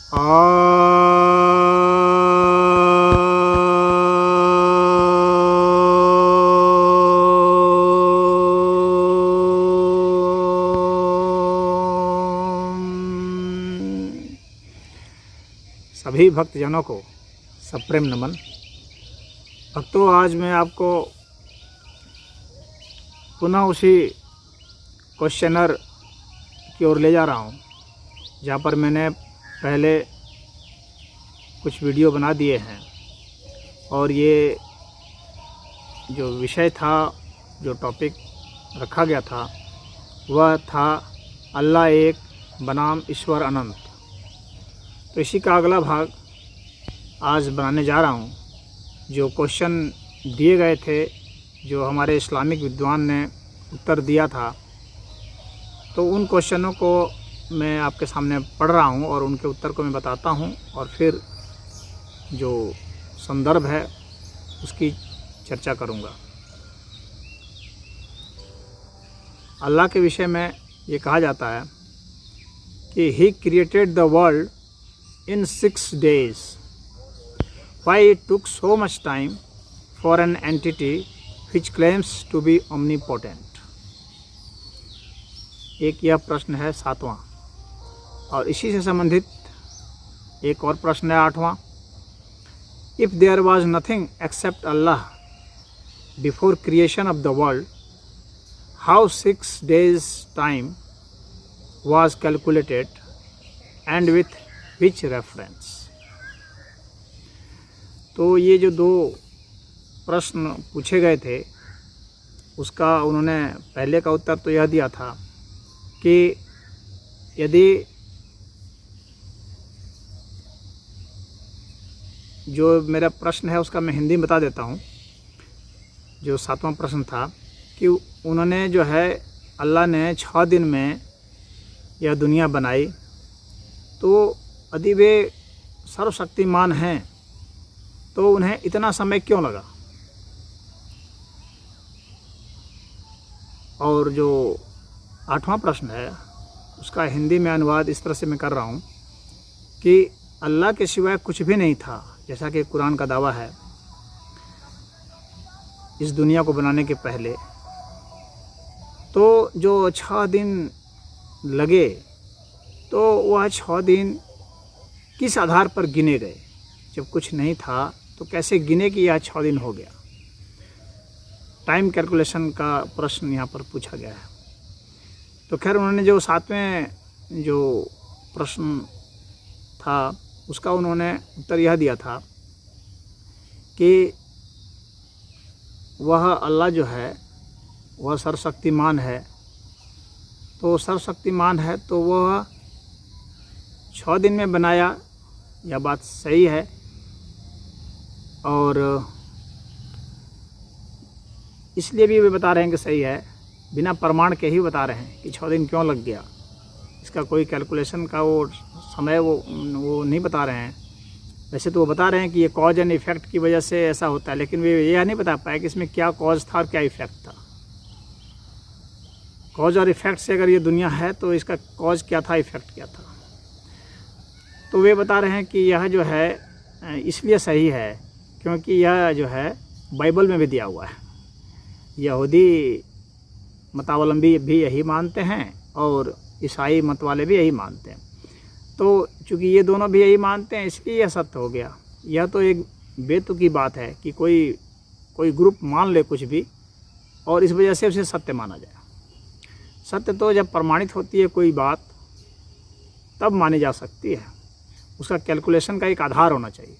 सभी भक्तजनों को सप्रेम नमन। भक्तों, आज मैं आपको पुनः उसी क्वेश्चनर की ओर ले जा रहा हूँ जहाँ पर मैंने पहले कुछ वीडियो बना दिए हैं, और ये जो विषय था, जो टॉपिक रखा गया था, वह था अल्लाह एक बनाम ईश्वर अनंत। तो इसी का अगला भाग आज बनाने जा रहा हूँ। जो क्वेश्चन दिए गए थे, जो हमारे इस्लामिक विद्वान ने उत्तर दिया था, तो उन क्वेश्चनों को मैं आपके सामने पढ़ रहा हूँ और उनके उत्तर को मैं बताता हूँ, और फिर जो संदर्भ है उसकी चर्चा करूँगा। अल्लाह के विषय में ये कहा जाता है कि he created the world in 6 days. Why it took so much time for an entity which claims to be omnipotent? एक यह प्रश्न है 7वां, और इसी से संबंधित एक और प्रश्न है 8वां। If there was nothing except Allah before creation of the world, how 6 days time was calculated and with which reference? तो ये जो दो प्रश्न पूछे गए थे, उसका उन्होंने पहले का उत्तर तो यह दिया था कि यदि जो मेरा प्रश्न है उसका मैं हिंदी में बता देता हूँ। जो 7वां प्रश्न था कि उन्होंने जो है, अल्लाह ने 6 दिन में यह दुनिया बनाई, तो यदि वे सर्वशक्तिमान हैं तो उन्हें इतना समय क्यों लगा? और जो 8वां प्रश्न है उसका हिंदी में अनुवाद इस तरह से मैं कर रहा हूँ कि अल्लाह के सिवाय कुछ भी नहीं था, जैसा कि कुरान का दावा है इस दुनिया को बनाने के पहले। तो जो 6 दिन लगे, तो वह 6 दिन किस आधार पर गिने गए? जब कुछ नहीं था तो कैसे गिने कि यह 6 दिन हो गया? टाइम कैलकुलेशन का प्रश्न यहाँ पर पूछा गया है। तो खैर, उन्होंने जो 7वें जो प्रश्न था उसका उन्होंने उत्तर यह दिया था कि वह अल्लाह जो है वह सर्वशक्तिमान है। तो सर्वशक्तिमान है तो वह 6 दिन में बनाया, यह बात सही है। और इसलिए भी वे बता रहे हैं कि सही है, बिना प्रमाण के ही बता रहे हैं कि 6 दिन क्यों लग गया। इसका कोई कैलकुलेशन का वो समय वो नहीं बता रहे हैं। वैसे तो वो बता रहे हैं कि ये कॉज एंड इफ़ेक्ट की वजह से ऐसा होता है, लेकिन वे यह नहीं बता पाए कि इसमें क्या कॉज था और क्या इफ़ेक्ट था। कॉज और इफ़ेक्ट से अगर ये दुनिया है तो इसका कॉज क्या था, इफ़ेक्ट क्या था। तो वे बता रहे हैं कि यह जो है इसलिए सही है क्योंकि यह जो है बाइबल में भी दिया हुआ है। यहूदी मतावलंबी भी यही मानते हैं और ईसाई मत वाले भी यही मानते हैं। तो चूँकि ये दोनों भी यही मानते हैं, इसलिए यह सत्य हो गया। यह तो एक बेतुकी बात है कि कोई ग्रुप मान ले कुछ भी और इस वजह से उसे सत्य माना जाए। सत्य तो जब प्रमाणित होती है कोई बात, तब मानी जा सकती है। उसका कैलकुलेशन का एक आधार होना चाहिए।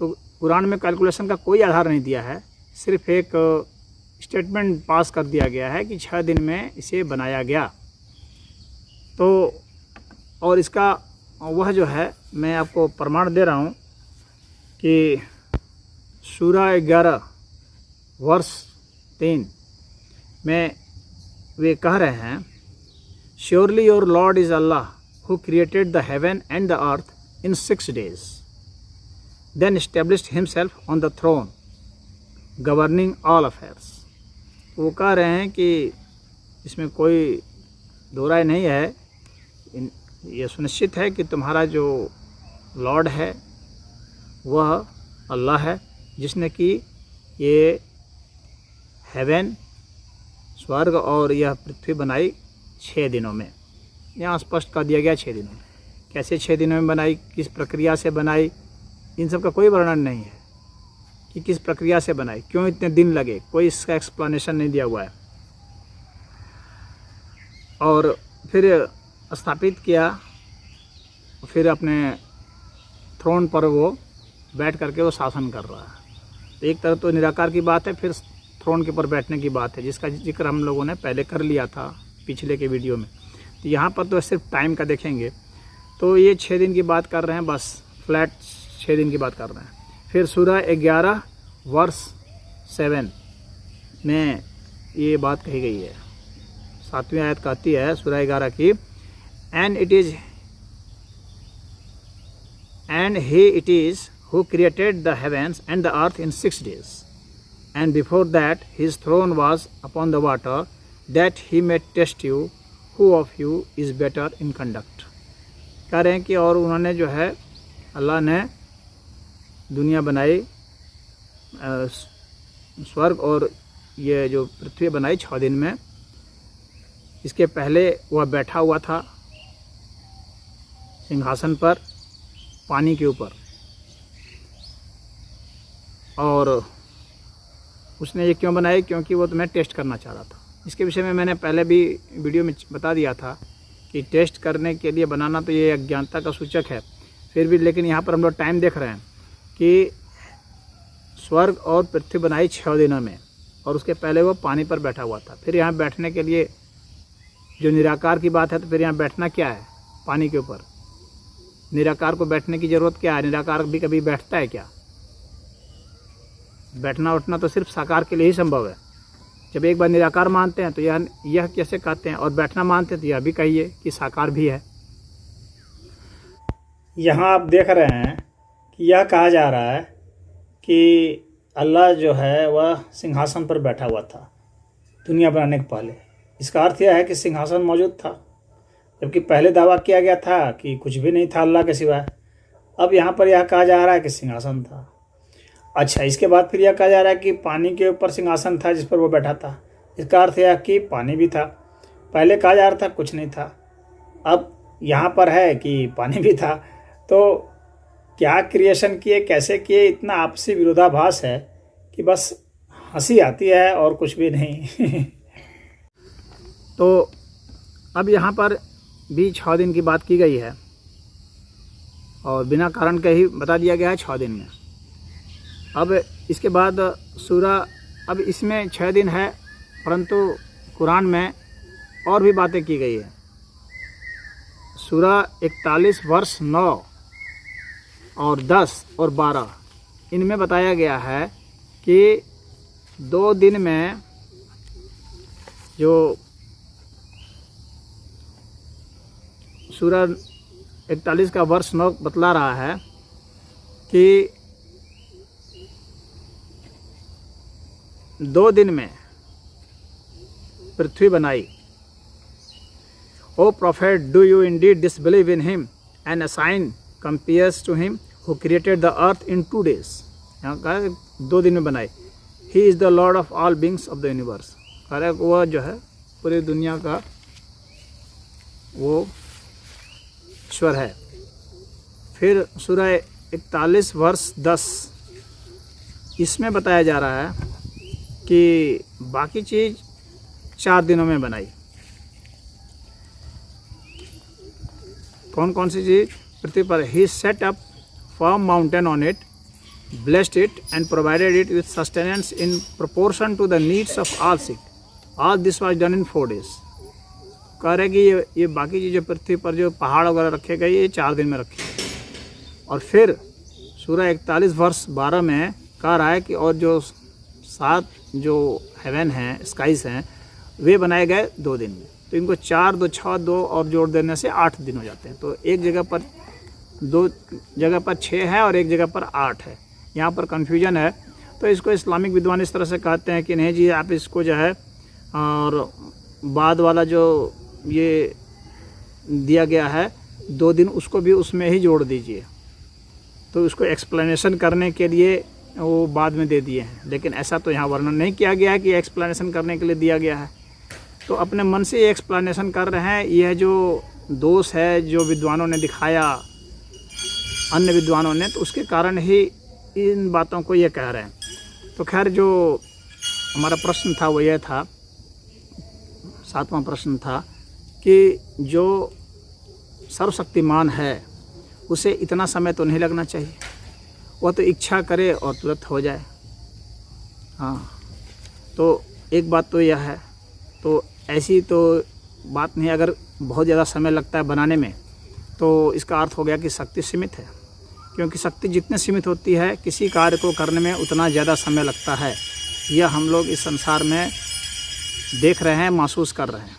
तो कुरान में कैलकुलेशन का कोई आधार नहीं दिया है, सिर्फ एक स्टेटमेंट पास कर दिया गया है कि 6 दिन में इसे बनाया गया। तो और इसका वह जो है, मैं आपको प्रमाण दे रहा हूँ कि सूरा 11 वर्ष 3 में वे कह रहे हैं, surely your Lord is Allah who created the heaven and the earth in 6 days, then established himself on the throne, governing all affairs. वो कह रहे हैं कि इसमें कोई दो राय नहीं है, यह सुनिश्चित है कि तुम्हारा जो लॉर्ड है वह अल्लाह है, जिसने कि ये हेवन, स्वर्ग और यह पृथ्वी बनाई 6 दिनों में। यहाँ स्पष्ट कर दिया गया 6 दिनों में। कैसे 6 दिनों में बनाई, किस प्रक्रिया से बनाई, इन सब का कोई वर्णन नहीं है कि किस प्रक्रिया से बनाई, क्यों इतने दिन लगे, कोई इसका एक्सप्लेनेशन नहीं दिया हुआ है। और फिर स्थापित किया, फिर अपने थ्रोन पर वो बैठ करके वो शासन कर रहा है। तो एक तरफ तो निराकार की बात है, फिर थ्रोन के ऊपर बैठने की बात है, जिसका जिक्र हम लोगों ने पहले कर लिया था पिछले के वीडियो में। तो यहाँ पर तो सिर्फ टाइम का देखेंगे तो ये 6 दिन की बात कर रहे हैं, बस फ्लैट 6 दिन की बात कर रहे हैं। फिर सूरह 11 वर्ष 7 में ये बात कही गई है। 7वीं आयत कहती है सूरह 11 की, and he it is who created the heavens and the earth in 6 days, and before that his throne was upon the water, that he may test you who of you is better in conduct। कह रहे हैं कि और उन्होंने जो है अल्लाह ने दुनिया बनाई, स्वर्ग और ये जो पृथ्वी बनाई 6 दिन में। इसके पहले वह बैठा हुआ था सिंहासन पर पानी के ऊपर, और उसने ये क्यों बनाई, क्योंकि वो तुम्हें टेस्ट करना चाह रहा था। इसके विषय में मैंने पहले भी वीडियो में बता दिया था कि टेस्ट करने के लिए बनाना तो ये अज्ञानता का सूचक है। फिर भी लेकिन यहाँ पर हम लोग टाइम देख रहे हैं कि स्वर्ग और पृथ्वी बनाई 6 दिनों में, और उसके पहले वो पानी पर बैठा हुआ था। फिर यहाँ बैठने के लिए जो निराकार की बात है, तो फिर यहाँ बैठना क्या है पानी के ऊपर? निराकार को बैठने की ज़रूरत क्या है? निराकार भी कभी बैठता है क्या? बैठना उठना तो सिर्फ साकार के लिए ही संभव है। जब एक बार निराकार मानते हैं तो यह कैसे कहते हैं, और बैठना मानते हैं तो यह भी कहिए कि साकार भी है। यहाँ आप देख रहे हैं कि यह कहा जा रहा है कि अल्लाह जो है वह सिंहासन पर बैठा हुआ था दुनिया बनाने के पहले। इसका अर्थ यह है कि सिंहासन मौजूद था, जबकि पहले दावा किया गया था कि कुछ भी नहीं था अल्लाह के सिवाय। अब यहाँ पर यह कहा जा रहा है कि सिंहासन था। अच्छा, इसके बाद फिर यह कहा जा रहा है कि पानी के ऊपर सिंहासन था जिस पर वो बैठा था। इसका अर्थ यह कि पानी भी था। पहले कहा जा रहा था कुछ नहीं था, अब यहाँ पर है कि पानी भी था। तो क्या क्रिएशन किए, कैसे किए, इतना आपसी विरोधाभास है कि बस हंसी आती है और कुछ भी नहीं। तो अब यहाँ पर भी 6 दिन की बात की गई है, और बिना कारण के ही बता दिया गया है 6 दिन में। अब इसके बाद सूरह, अब इसमें 6 दिन है, परंतु कुरान में और भी बातें की गई है। सूरह 41 वर्ष 9 और 10 और 12 इनमें बताया गया है कि 2 दिन में जो सूरह 41 का वर्ष 9 बतला रहा है कि 2 दिन में पृथ्वी बनाई। O prophet, do you indeed disbelieve in him and assign compeers to him who created the earth in 2 days। यहाँ कहा 2 दिन में बनाई। He is the lord of all beings of the universe. कह रहे वह जो है पूरी दुनिया का वो ईश्वर है। फिर सूरह 41 वर्ष 10 इसमें बताया जा रहा है कि बाकी चीज़ 4 दिनों में बनाई। कौन कौन सी चीज़? पृथ्वी पर he set up firm mountain on it, blessed it and provided it with sustenance in proportion to the needs of all sit. All this was done in 4 days। कह रहे कि ये बाकी चीज़ें पृथ्वी पर जो पहाड़ वगैरह रखे गए ये 4 दिन में रखे। और फिर सूरह 41 वर्ष 12 में कह रहा है कि और जो 7 जो हेवन हैं, स्काइज हैं, वे बनाए गए 2 दिन में। तो इनको 4, 2, 6, 2 और जोड़ देने से 8 दिन हो जाते हैं। तो एक जगह पर 2 जगह पर 6 है और एक जगह पर 8 है। यहाँ पर कन्फ्यूजन है। तो इसको इस्लामिक विद्वान इस तरह से कहते हैं कि नहीं जी, आप इसको जो है और बाद वाला जो ये दिया गया है 2 दिन, उसको भी उसमें ही जोड़ दीजिए। तो उसको एक्सप्लेनेशन करने के लिए वो बाद में दे दिए हैं, लेकिन ऐसा तो यहाँ वर्णन नहीं किया गया है कि एक्सप्लेनेशन करने के लिए दिया गया है। तो अपने मन से ये एक्सप्लेनेशन कर रहे हैं। यह जो दोष है जो विद्वानों ने दिखाया, अन्य विद्वानों ने, तो उसके कारण ही इन बातों को ये कह रहे हैं। तो खैर, जो हमारा प्रश्न था वो यह था, 7वां प्रश्न था कि जो सर्वशक्तिमान है उसे इतना समय तो नहीं लगना चाहिए, वह तो इच्छा करे और तुरंत हो जाए। हाँ, तो एक बात तो यह है। तो ऐसी तो बात नहीं, अगर बहुत ज़्यादा समय लगता है बनाने में तो इसका अर्थ हो गया कि शक्ति सीमित है, क्योंकि शक्ति जितनी सीमित होती है किसी कार्य को करने में उतना ज़्यादा समय लगता है। यह हम लोग इस संसार में देख रहे हैं, महसूस कर रहे हैं।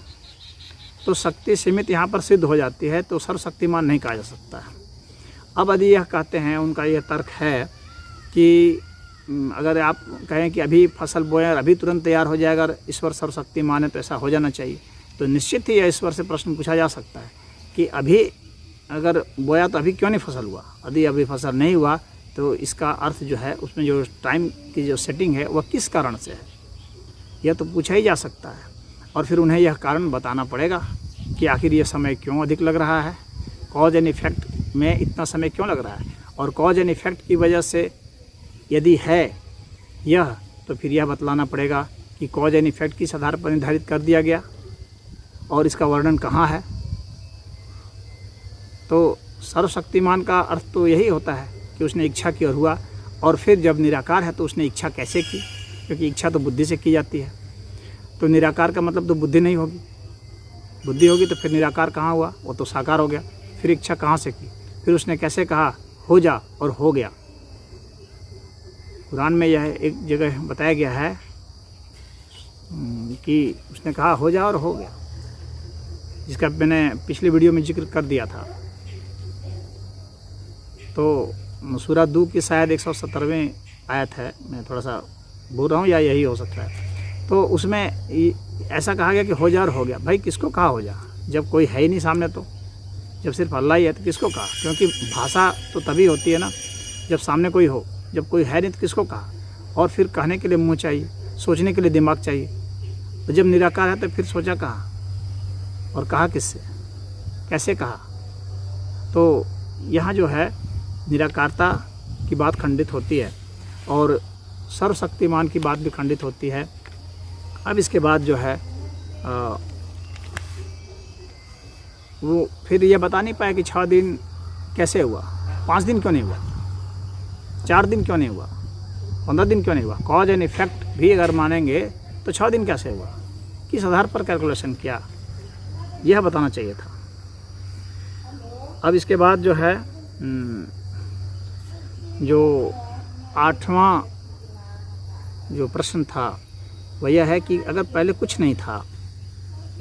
तो शक्ति सीमित यहाँ पर सिद्ध हो जाती है, तो सर्वशक्तिमान नहीं कहा जा सकता है। अब यदि यह कहते हैं, उनका यह तर्क है कि अगर आप कहें कि अभी फसल बोएं और अभी तुरंत तैयार हो जाएगा, अगर ईश्वर सर्वशक्तिमान है तो ऐसा हो जाना चाहिए, तो निश्चित ही ईश्वर से प्रश्न पूछा जा सकता है कि अभी अगर बोया तो अभी क्यों नहीं फसल हुआ। यदि अभी फसल नहीं हुआ तो इसका अर्थ जो है, उसमें जो टाइम की जो सेटिंग है वह किस कारण से है, यह तो पूछा ही जा सकता है। और फिर उन्हें यह कारण बताना पड़ेगा कि आखिर ये समय क्यों अधिक लग रहा है, कॉज एंड इफेक्ट में इतना समय क्यों लग रहा है। और कॉज एंड इफेक्ट की वजह से यदि है यह, तो फिर यह बतलाना पड़ेगा कि कॉज एंड इफेक्ट किस आधार पर निर्धारित कर दिया गया और इसका वर्णन कहाँ है। तो सर्वशक्तिमान का अर्थ तो यही होता है कि उसने इच्छा की और हुआ। और फिर जब निराकार है तो उसने इच्छा कैसे की, क्योंकि इच्छा तो बुद्धि से की जाती है। तो निराकार का मतलब तो बुद्धि नहीं होगी, बुद्धि होगी तो फिर निराकार कहाँ हुआ, वो तो साकार हो गया। फिर इच्छा कहाँ से की, फिर उसने कैसे कहा हो जा और हो गया। कुरान में यह एक जगह बताया गया है कि उसने कहा हो जा और हो गया, जिसका मैंने पिछली वीडियो में जिक्र कर दिया था। तो सूरह दूह की शायद 170वें आयत है, मैं थोड़ा सा भूल रहा हूँ या यही हो सकता है। तो उसमें ऐसा कहा गया कि हो जा और हो गया। भाई किसको कहा हो जा, जब कोई है ही नहीं सामने, तो जब सिर्फ अल्लाह ही है तो किसको कहा। क्योंकि भाषा तो तभी होती है ना जब सामने कोई हो, जब कोई है नहीं तो किसको कहा। और फिर कहने के लिए मुँह चाहिए, सोचने के लिए दिमाग चाहिए। तो जब निराकार है तो फिर सोचा कहाँ और कहा किससे, कैसे कहा। तो यहाँ जो है निराकारता की बात खंडित होती है और सर्वशक्तिमान की बात भी खंडित होती है। अब इसके बाद जो है वो फिर ये बता नहीं पाया कि 6 दिन कैसे हुआ, 5 दिन क्यों नहीं हुआ, 4 दिन क्यों नहीं हुआ, 15 दिन क्यों नहीं हुआ। कॉज एंड इफेक्ट भी अगर मानेंगे तो 6 दिन कैसे हुआ, किस आधार पर कैलकुलेशन किया, यह बताना चाहिए था। अब इसके बाद जो है जो 8वां जो प्रश्न था वह यह है कि अगर पहले कुछ नहीं था,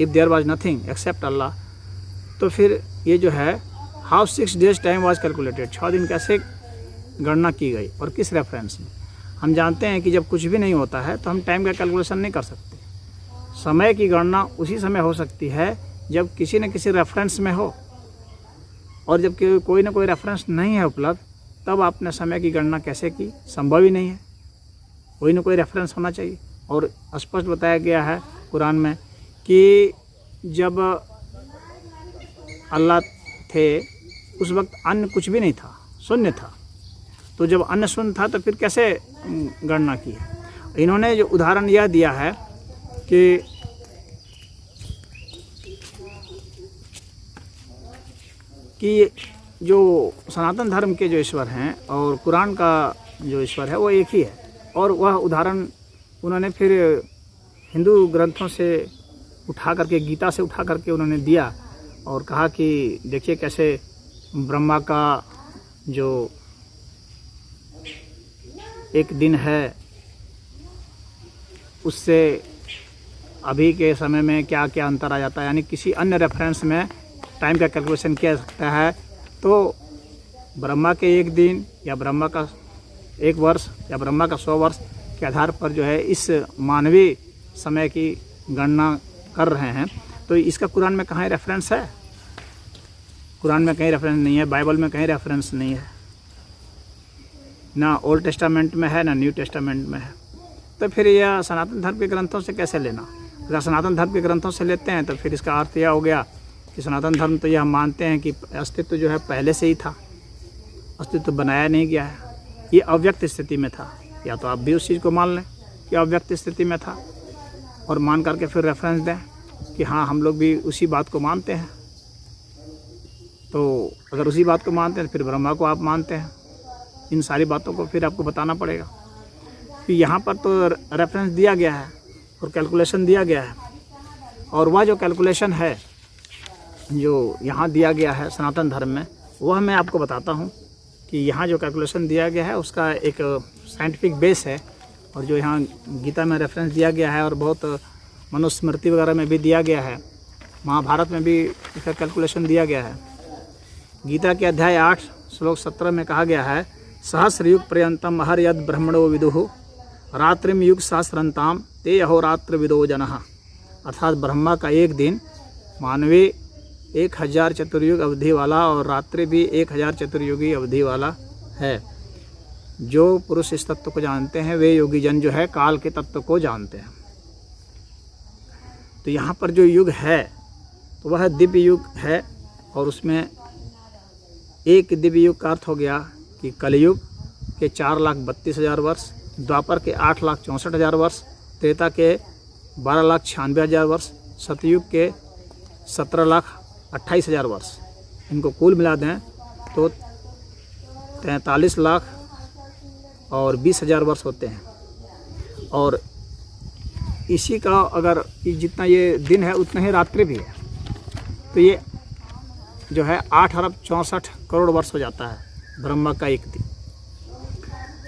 if there was nothing except Allah, तो फिर ये जो है how 6 days time was calculated, 6 दिन कैसे गणना की गई और किस रेफरेंस में। हम जानते हैं कि जब कुछ भी नहीं होता है तो हम टाइम का कैलकुलेशन नहीं कर सकते। समय की गणना उसी समय हो सकती है जब किसी न किसी रेफरेंस में हो, और जब कोई ना कोई रेफरेंस नहीं है उपलब्ध, तब आपने समय की गणना कैसे की, संभव ही नहीं है। कोई ना कोई रेफरेंस होना चाहिए। और स्पष्ट बताया गया है कुरान में कि जब अल्लाह थे उस वक्त अन्न कुछ भी नहीं था, शून्य था। तो जब अन्न शून्य था तो फिर कैसे गणना की। इन्होंने जो उदाहरण यह दिया है कि जो सनातन धर्म के जो ईश्वर हैं और कुरान का जो ईश्वर है वो एक ही है। और वह उदाहरण उन्होंने फिर हिंदू ग्रंथों से उठा करके, गीता से उठा करके उन्होंने दिया और कहा कि देखिए कैसे ब्रह्मा का जो एक दिन है उससे अभी के समय में क्या क्या अंतर आ जाता है। यानी किसी अन्य रेफरेंस में टाइम का कैलकुलेशन किया जा सकता है। तो ब्रह्मा के एक दिन या ब्रह्मा का 1 वर्ष या ब्रह्मा का 100 वर्ष के आधार पर जो है इस मानवीय समय की गणना कर रहे हैं। तो इसका कुरान में कहाँ रेफरेंस है? कुरान में कहीं रेफरेंस नहीं है, बाइबल में कहीं रेफरेंस नहीं है। ना ओल्ड टेस्टामेंट में है ना न्यू टेस्टामेंट में है। तो फिर यह सनातन धर्म के ग्रंथों से कैसे लेना? अगर सनातन धर्म के ग्रंथों से लेते हैं तो फिर इसका अर्थ यह हो गया कि सनातन धर्म तो यह मानते हैं कि अस्तित्व जो है पहले से ही था, अस्तित्व बनाया नहीं गया है, ये अव्यक्त स्थिति में था। या तो आप भी उस चीज़ को मान लें कि अव्यक्त स्थिति में था और मान करके फिर रेफरेंस दें कि हाँ हम लोग भी उसी बात को मानते हैं। तो अगर उसी बात को मानते हैं तो फिर ब्रह्मा को आप मानते हैं। इन सारी बातों को फिर आपको बताना पड़ेगा कि यहाँ पर तो रेफरेंस दिया गया है और कैलकुलेशन दिया गया है, और वह जो कैलकुलेशन है जो यहाँ दिया गया है सनातन धर्म में, वह मैं आपको बताता हूँ कि यहाँ जो कैलकुलेशन दिया गया है उसका एक साइंटिफिक बेस है। और जो यहाँ गीता में रेफरेंस दिया गया है और बहुत मनुस्मृति वगैरह में भी दिया गया है, महाभारत में भी इसका कैलकुलेशन दिया गया है। गीता के अध्याय 8 श्लोक 17 में कहा गया है, सहस्रयुग पर्यंतम अहर्यद ब्रह्मणो विदुः रात्रिम युग सहस्रंताम ते अहोरात्र विदो जनः। अर्थात ब्रह्मा का एक दिन मानवीय 1000 चतुर्युग अवधि वाला और रात्रि भी 1000 चतुर्युगी अवधि वाला है। जो पुरुष इस तत्व को जानते हैं वे योगी जन जो है काल के तत्व को जानते हैं। तो यहाँ पर जो युग है तो वह दिव्य युग है, और उसमें एक दिव्य युग का अर्थ हो गया कि कलयुग के 4,32,000 वर्ष, द्वापर के 8,64,000 वर्ष, त्रेता के 12,96,000 वर्ष, सतयुग के 17,28,000 वर्ष। इनको कुल मिला दें तो 43 लाख और 20,000 वर्ष होते हैं। और इसी का अगर जितना ये दिन है उतना ही रात्रि भी है, तो ये जो है 8 अरब 64 करोड़ वर्ष हो जाता है ब्रह्मा का एक दिन।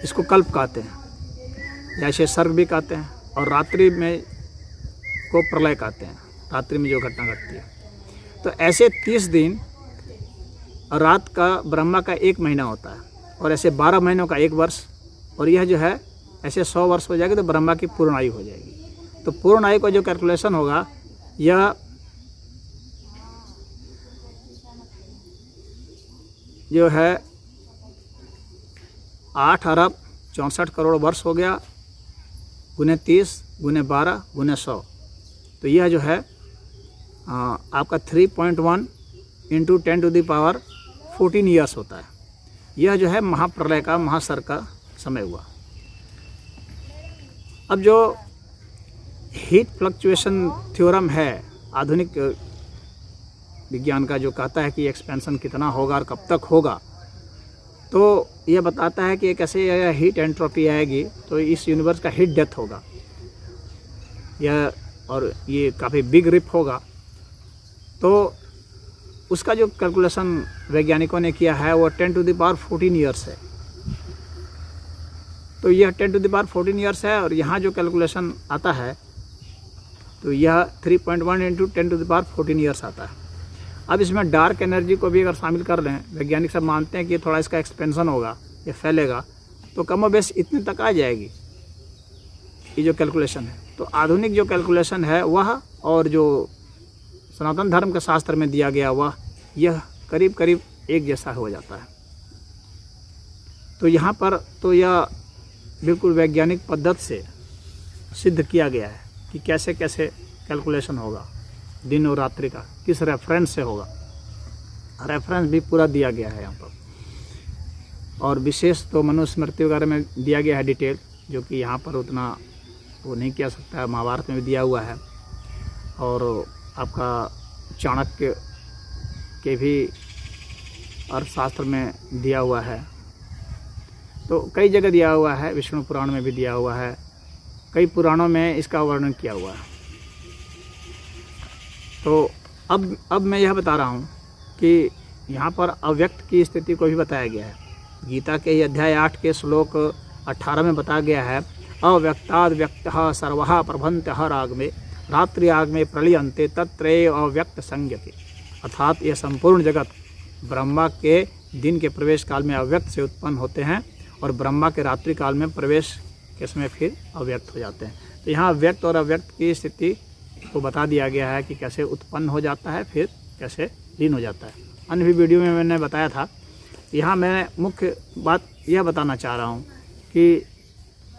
इसको कल्प कहते हैं, जैसे सर्ग भी कहते हैं, और रात्रि में को प्रलय कहते हैं, रात्रि में जो घटना घटती है। तो ऐसे 30 दिन रात का ब्रह्मा का एक महीना होता है, और ऐसे 12 महीनों का एक वर्ष, और यह जो है ऐसे 100 वर्ष हो जाएगी तो ब्रह्मा की पूर्ण आयु हो जाएगी। तो पूर्ण आयु का जो कैलकुलेशन होगा यह जो है 8 अरब 64 करोड़ वर्ष हो गया, गुने 30 गुने 12 गुने 100। तो यह जो है आपका 3.1 × 10⁻14 ईयर्स होता है। यह जो है महाप्रलय का, महासर का समय हुआ। अब जो हीट फ्लक्चुएशन थ्योरम है आधुनिक विज्ञान का, जो कहता है कि एक्सपेंशन कितना होगा और कब तक होगा, तो यह बताता है कि कैसे हीट एंट्रोपी आएगी तो इस यूनिवर्स का हीट डेथ होगा यह, और ये काफ़ी बिग रिप होगा। तो उसका जो कैलकुलेशन वैज्ञानिकों ने किया है वो 10⁻14 ईयर्स है। तो यह 10⁻14 ईयर्स है, और यहाँ जो कैलकुलेशन आता है तो यह 3.1 × 10⁻14 ईयर्स आता है। अब इसमें डार्क एनर्जी को भी अगर शामिल कर लें, वैज्ञानिक सब मानते हैं कि थोड़ा इसका एक्सपेंशन होगा, ये फैलेगा, तो कम बेस इतने तक आ जाएगी ये जो कैलकुलेशन है। तो आधुनिक जो कैलकुलेशन है वह, और जो सनातन धर्म के शास्त्र में दिया गया वह, यह करीब करीब एक जैसा हो जाता है। तो यहाँ पर तो यह बिल्कुल वैज्ञानिक पद्धति से सिद्ध किया गया है कि कैसे कैसे कैलकुलेशन होगा दिन और रात्रि का, किस रेफरेंस से होगा। रेफरेंस भी पूरा दिया गया है यहाँ पर, और विशेष तो मनुस्मृति वगैरह में दिया गया है डिटेल, जो कि यहाँ पर उतना वो नहीं किया सकता है। महाभारत में भी दिया हुआ है, और आपका चाणक्य के भी अर्थशास्त्र में दिया हुआ है। तो कई जगह दिया हुआ है, विष्णु पुराण में भी दिया हुआ है, कई पुराणों में इसका वर्णन किया हुआ है। तो अब मैं यह बता रहा हूँ कि यहाँ पर अव्यक्त की स्थिति को भी बताया गया है। गीता के अध्याय 8 के श्लोक 18 में बताया गया है, अव्यक्ताद् व्यक्तः सर्वः प्रभन्त्यः रागमे रात्रि आगमे प्रलयन्ते तत्रैव अव्यक्त संज्ञके। अर्थात यह संपूर्ण जगत ब्रह्मा के दिन के प्रवेश काल में अव्यक्त से उत्पन्न होते हैं, और ब्रह्मा के रात्रि काल में प्रवेश के समय फिर अव्यक्त हो जाते हैं। तो यहाँ व्यक्त और अव्यक्त की स्थिति को बता दिया गया है कि कैसे उत्पन्न हो जाता है फिर कैसे लीन हो जाता है। अन्य भी वीडियो में मैंने बताया था। यहाँ मैं मुख्य बात यह बताना चाह रहा हूँ कि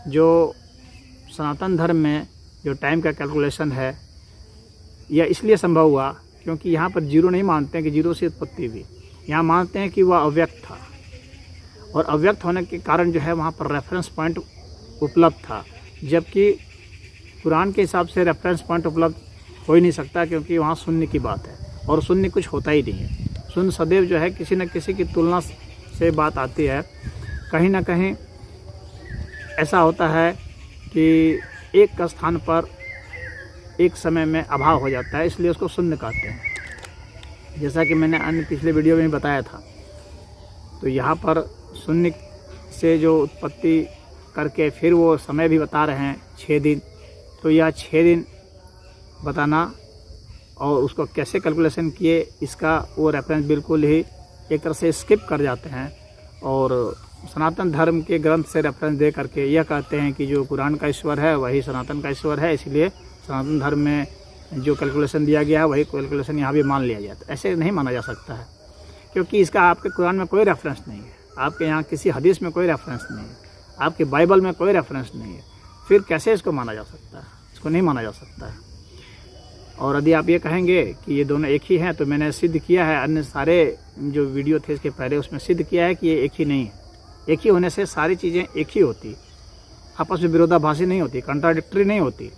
जो सनातन धर्म में जो टाइम का कैलकुलेशन है यह इसलिए संभव हुआ क्योंकि यहाँ पर जीरो नहीं मानते हैं कि जीरो से उत्पत्ति हुई। यहाँ मानते हैं कि वह अव्यक्त था, और अव्यक्त होने के कारण जो है वहाँ पर रेफरेंस पॉइंट उपलब्ध था, जबकि कुरान के हिसाब से रेफरेंस पॉइंट उपलब्ध हो ही नहीं सकता, क्योंकि वहाँ शून्य की बात है और शून्य कुछ होता ही नहीं है। शून्य सदैव जो है किसी न किसी की तुलना से बात आती है। कहीं ना कहीं ऐसा होता है कि एक स्थान पर एक समय में अभाव हो जाता है, इसलिए उसको शून्य कहते हैं। जैसा कि मैंने अन्य पिछले वीडियो में बताया था, तो यहाँ पर शून्य से जो उत्पत्ति करके फिर वो समय भी बता रहे हैं 6 दिन, तो यह 6 दिन बताना और उसको कैसे कैलकुलेशन किए इसका वो रेफरेंस बिल्कुल ही एक तरह से स्किप कर जाते हैं, और सनातन धर्म के ग्रंथ से रेफरेंस दे करके यह कहते हैं कि जो कुरान का ईश्वर है वही सनातन का ईश्वर है, इसलिए सनातन धर्म में जो कैलकुलेशन दिया गया है वही कैलकुलेशन यहाँ भी मान लिया जाता है। ऐसे नहीं माना जा सकता है, क्योंकि इसका आपके कुरान में कोई रेफरेंस नहीं है, आपके यहाँ किसी हदीस में कोई रेफरेंस नहीं है, आपके बाइबल में कोई रेफरेंस नहीं है। फिर कैसे इसको माना जा सकता है? इसको नहीं माना जा सकता है। और यदि आप ये कहेंगे कि ये दोनों एक ही हैं, तो मैंने सिद्ध किया है, अन्य सारे जो वीडियो थे इसके पहले उसमें सिद्ध किया है कि ये एक ही नहीं है। एक ही होने से सारी चीज़ें एक ही होती, आपस में विरोधाभासी नहीं होती, कंट्राडिक्टरी नहीं होती।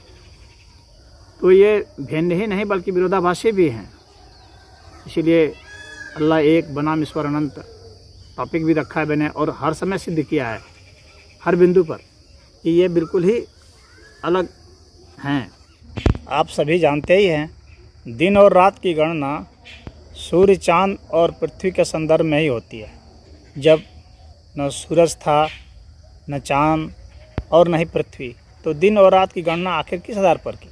तो ये भिन्न ही नहीं बल्कि विरोधाभासी भी हैं। इसीलिए अल्लाह एक बनाम ईश्वर अनंत टॉपिक भी रखा है मैंने, और हर समय सिद्ध किया है हर बिंदु पर कि ये बिल्कुल ही अलग हैं। आप सभी जानते ही हैं, दिन और रात की गणना सूर्य, चाँद और पृथ्वी के संदर्भ में ही होती है। जब न सूरज था, न चाँद और न ही पृथ्वी, तो दिन और रात की गणना आखिर किस आधार पर की?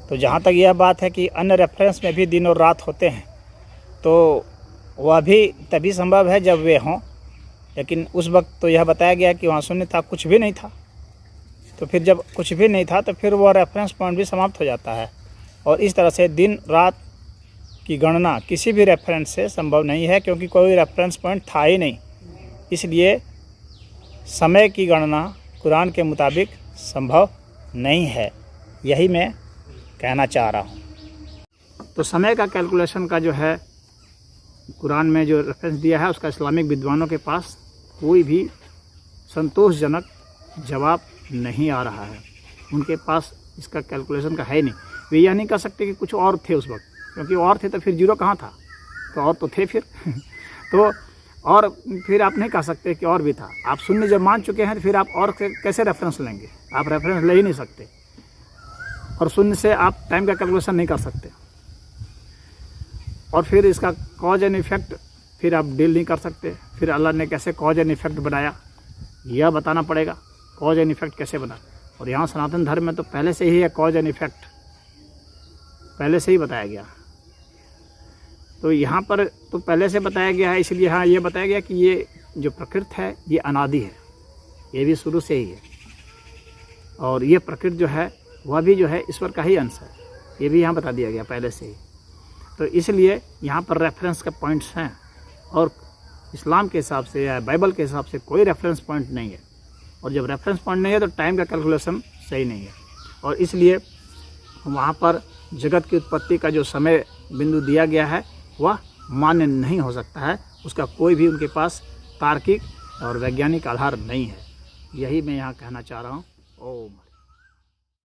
तो जहाँ तक यह बात है कि अन्य रेफरेंस में भी दिन और रात होते हैं, तो वह भी तभी संभव है जब वे हों, लेकिन उस वक्त तो यह बताया गया कि वहाँ शून्य था, कुछ भी नहीं था। तो फिर जब कुछ भी नहीं था तो फिर वह रेफरेंस पॉइंट भी समाप्त हो जाता है, और इस तरह से दिन रात की गणना किसी भी रेफरेंस से संभव नहीं है, क्योंकि कोई रेफरेंस पॉइंट था ही नहीं। इसलिए समय की गणना कुरान के मुताबिक संभव नहीं है, यही मैं कहना चाह रहा हूँ। तो समय का कैलकुलेशन का जो है कुरान में जो रेफरेंस दिया है उसका इस्लामिक विद्वानों के पास कोई भी संतोषजनक जवाब नहीं आ रहा है। उनके पास इसका कैलकुलेशन का है नहीं। वे यह नहीं कह सकते कि कुछ और थे उस वक्त, क्योंकि और थे तो फिर जीरो कहाँ था, तो और तो थे फिर तो और फिर आप नहीं कह सकते कि और भी था। आप शून्य जब मान चुके हैं तो फिर आप और कैसे रेफरेंस लेंगे? आप रेफरेंस ले ही नहीं सकते, और शून्य से आप टाइम का कैलकुलेशन नहीं कर सकते, और फिर इसका कॉज एंड इफेक्ट फिर आप डील नहीं कर सकते। फिर अल्लाह ने कैसे कॉज एंड इफेक्ट बनाया यह बताना पड़ेगा, कॉज एंड इफेक्ट कैसे बना। और यहाँ सनातन धर्म में तो पहले से ही है कॉज एंड इफेक्ट, पहले से ही बताया गया। तो यहाँ पर तो पहले से बताया गया है, इसलिए हाँ ये बताया गया कि ये जो प्रकृति है ये अनादि है, ये भी शुरू से ही है, और ये प्रकृति जो है वह भी जो है ईश्वर का ही अंश है, ये भी यहाँ बता दिया गया पहले से ही। तो इसलिए यहाँ पर रेफरेंस के पॉइंट्स हैं, और इस्लाम के हिसाब से या बाइबल के हिसाब से कोई रेफरेंस पॉइंट नहीं है। और जब रेफरेंस पॉइंट नहीं है तो टाइम का कैलकुलेशन सही नहीं है, और इसलिए वहाँ पर जगत की उत्पत्ति का जो समय बिंदु दिया गया है वह मान्य नहीं हो सकता है। उसका कोई भी उनके पास तार्किक और वैज्ञानिक आधार नहीं है। यही मैं यहाँ कहना चाह रहा हूँ। ओम।